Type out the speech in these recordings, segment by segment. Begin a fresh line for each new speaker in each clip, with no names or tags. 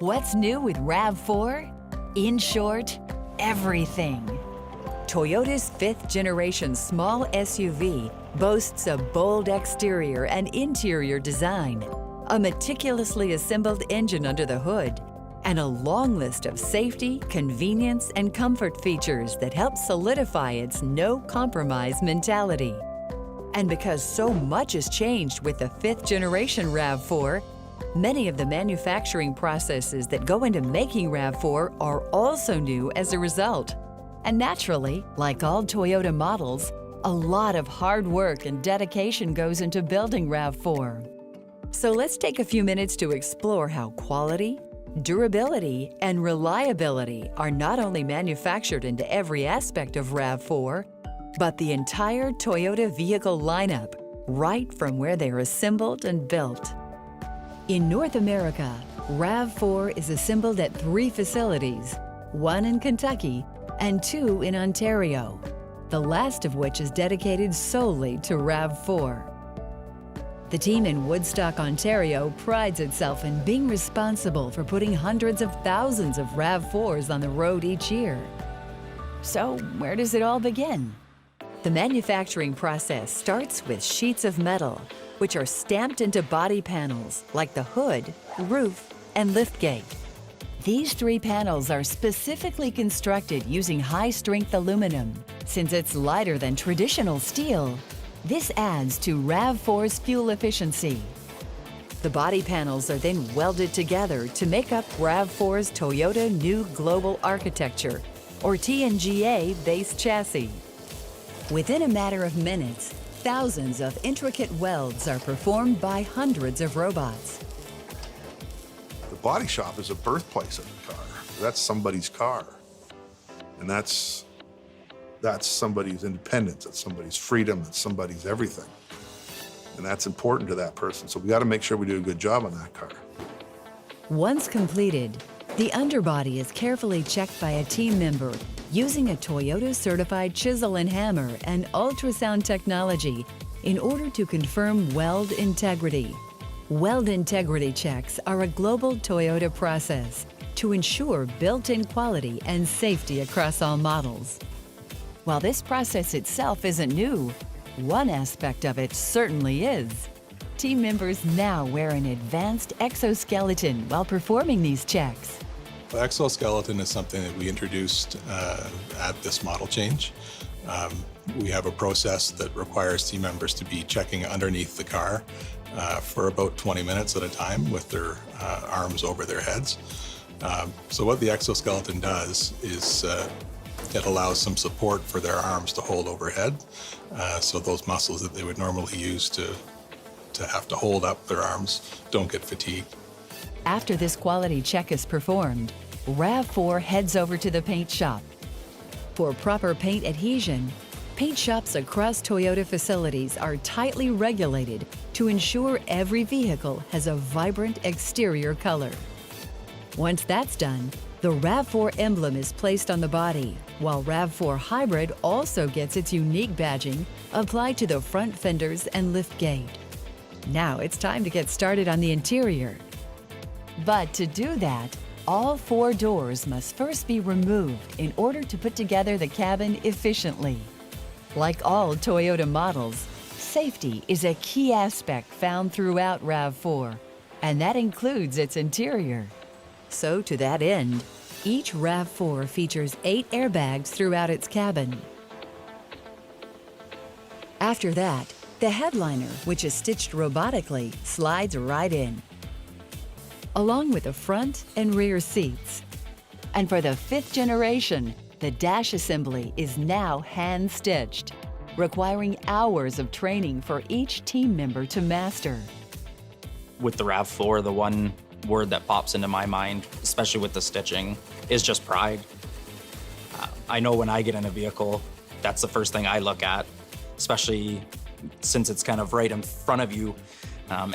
What's new with RAV4? In short, everything. Toyota's fifth-generation small SUV boasts a bold exterior and interior design, a meticulously assembled engine under the hood, and a long list of safety, convenience, and comfort features that help solidify its no-compromise mentality. And because so much has changed with the fifth-generation RAV4, many of the manufacturing processes that go into making RAV4 are also new as a result. And naturally, like all Toyota models, a lot of hard work and dedication goes into building RAV4. So let's take a few minutes to explore how quality, durability, and reliability are not only manufactured into every aspect of RAV4, but the entire Toyota vehicle lineup, right from where they're assembled and built. In North America, RAV4 is assembled at 3 facilities, 1 in Kentucky and 2 in Ontario, the last of which is dedicated solely to RAV4. The team in Woodstock, Ontario prides itself in being responsible for putting hundreds of thousands of RAV4s on the road each year. So where does it all begin? The manufacturing process starts with sheets of metal, which are stamped into body panels like the hood, roof, and liftgate. These 3 panels are specifically constructed using high-strength aluminum. Since it's lighter than traditional steel, this adds to RAV4's fuel efficiency. The body panels are then welded together to make up RAV4's Toyota New Global Architecture, or TNGA-based chassis. Within a matter of minutes, thousands of intricate welds are performed by hundreds of robots.
The body shop is a birthplace of the car. That's somebody's car. And that's somebody's independence, that's somebody's freedom, that's somebody's everything. And that's important to that person. So we got to make sure we do a good job on that car.
Once completed, the underbody is carefully checked by a team member using a Toyota-certified chisel and hammer and ultrasound technology in order to confirm weld integrity. Weld integrity checks are a global Toyota process to ensure built-in quality and safety across all models. While this process itself isn't new, one aspect of it certainly is. Team members now wear an advanced exoskeleton while performing these checks.
The exoskeleton is something that we introduced at this model change. We have a process that requires team members to be checking underneath the car for about 20 minutes at a time with their arms over their heads. So what the exoskeleton does is it allows some support for their arms to hold overhead. So those muscles that they would normally use to have to hold up their arms don't get fatigued.
After this quality check is performed, RAV4 heads over to the paint shop. For proper paint adhesion, paint shops across Toyota facilities are tightly regulated to ensure every vehicle has a vibrant exterior color. Once that's done, the RAV4 emblem is placed on the body, while RAV4 Hybrid also gets its unique badging applied to the front fenders and liftgate. Now it's time to get started on the interior. But to do that, all 4 doors must first be removed in order to put together the cabin efficiently. Like all Toyota models, safety is a key aspect found throughout RAV4, and that includes its interior. So to that end, each RAV4 features 8 airbags throughout its cabin. After that, the headliner, which is stitched robotically, slides right in, along with the front and rear seats. And for the 5th generation, the dash assembly is now hand-stitched, requiring hours of training for each team member to master.
With the RAV4, the one word that pops into my mind, especially with the stitching, is just pride. I know when I get in a vehicle, that's the first thing I look at, especially since it's kind of right in front of you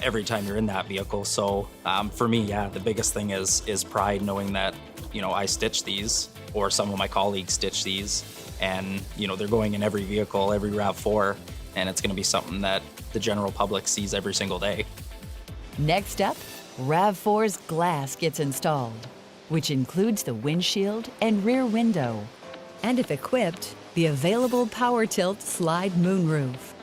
every time you're in that vehicle. So for me, yeah, the biggest thing is pride, knowing that, you know, I stitch these, or some of my colleagues stitch these, and, you know, they're going in every vehicle, every RAV4, and it's going to be something that the general public sees every single day.
Next up, RAV4's glass gets installed, which includes the windshield and rear window, and if equipped, the available power tilt slide moonroof.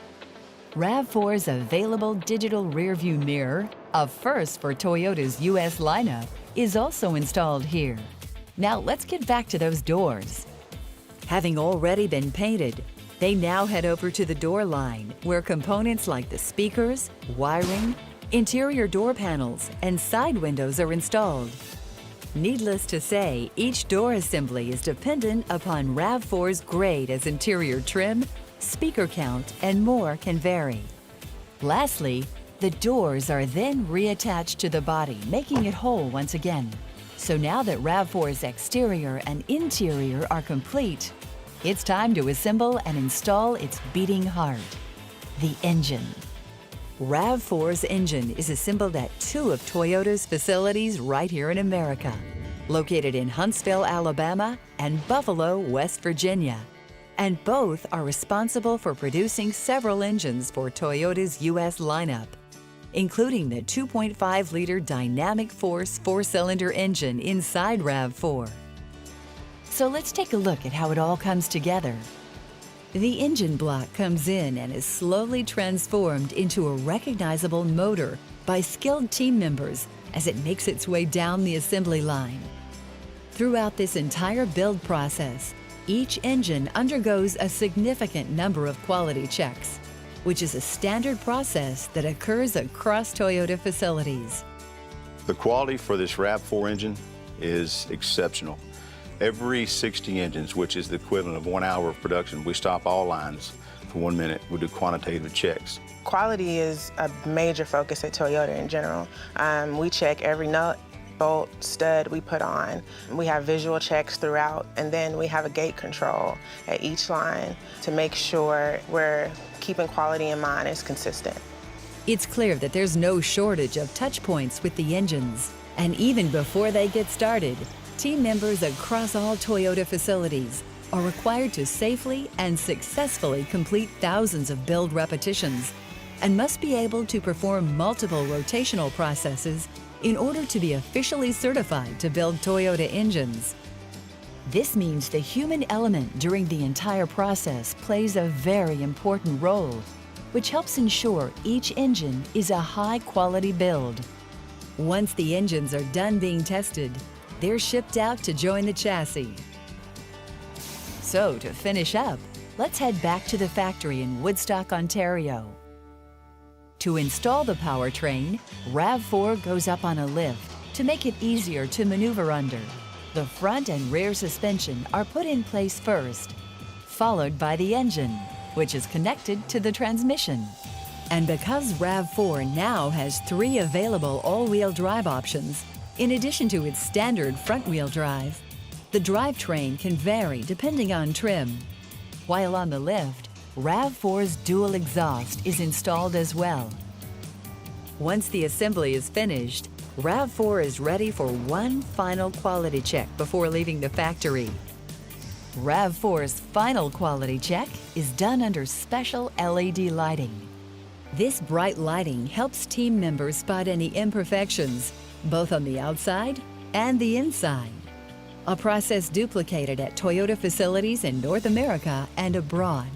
RAV4's available digital rearview mirror, a first for Toyota's US lineup, is also installed here. Now let's get back to those doors. Having already been painted, they now head over to the door line, where components like the speakers, wiring, interior door panels, and side windows are installed. Needless to say, each door assembly is dependent upon RAV4's grade, as interior trim, speaker count, and more can vary. Lastly, the doors are then reattached to the body, making it whole once again. So now that RAV4's exterior and interior are complete, it's time to assemble and install its beating heart, the engine. RAV4's engine is assembled at two of Toyota's facilities right here in America, located in Huntsville, Alabama, and Buffalo, West Virginia. And both are responsible for producing several engines for Toyota's US lineup, including the 2.5-liter Dynamic Force 4-cylinder engine inside RAV4. So let's take a look at how it all comes together. The engine block comes in and is slowly transformed into a recognizable motor by skilled team members as it makes its way down the assembly line. Throughout this entire build process, each engine undergoes a significant number of quality checks, which is a standard process that occurs across Toyota facilities.
The quality for this RAV4 engine is exceptional. Every 60 engines, which is the equivalent of 1 hour of production, we stop all lines for 1 minute. We do quantitative checks.
Quality is a major focus at Toyota in general. We check every nut, bolt, stud we put on. We have visual checks throughout, and then we have a gate control at each line to make sure we're keeping quality in mind and it's consistent.
It's clear that there's no shortage of touch points with the engines. And even before they get started, team members across all Toyota facilities are required to safely and successfully complete thousands of build repetitions and must be able to perform multiple rotational processes in order to be officially certified to build Toyota engines. This means the human element during the entire process plays a very important role, which helps ensure each engine is a high-quality build. Once the engines are done being tested, they're shipped out to join the chassis. So to finish up, let's head back to the factory in Woodstock, Ontario. To install the powertrain, RAV4 goes up on a lift to make it easier to maneuver under. The front and rear suspension are put in place first, followed by the engine, which is connected to the transmission. And because RAV4 now has 3 available all-wheel drive options, in addition to its standard front-wheel drive, the drivetrain can vary depending on trim. While on the lift, RAV4's dual exhaust is installed as well. Once the assembly is finished, RAV4 is ready for one final quality check before leaving the factory. RAV4's final quality check is done under special LED lighting. This bright lighting helps team members spot any imperfections, both on the outside and the inside. A process duplicated at Toyota facilities in North America and abroad.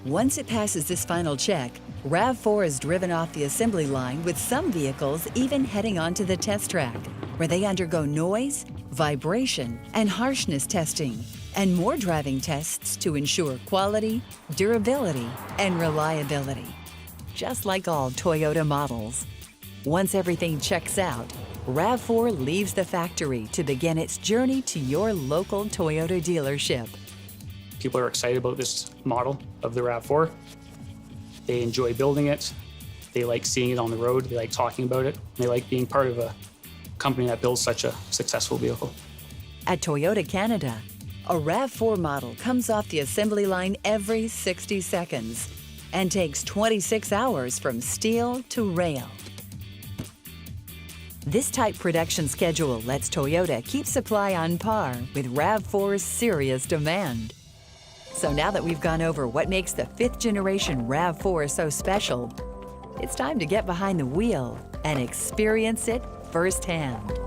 Once it passes this final check, RAV4 is driven off the assembly line, with some vehicles even heading onto the test track, where they undergo noise, vibration, and harshness testing, and more driving tests to ensure quality, durability, and reliability. Just like all Toyota models. Once everything checks out, RAV4 leaves the factory to begin its journey to your local Toyota dealership.
People are excited about this model of the RAV4. They enjoy building it. They like seeing it on the road. They like talking about it. They like being part of a company that builds such a successful vehicle.
At Toyota Canada, a RAV4 model comes off the assembly line every 60 seconds and takes 26 hours from steel to rail. This tight production schedule lets Toyota keep supply on par with RAV4's serious demand. So now that we've gone over what makes the 5th generation RAV4 so special, it's time to get behind the wheel and experience it firsthand.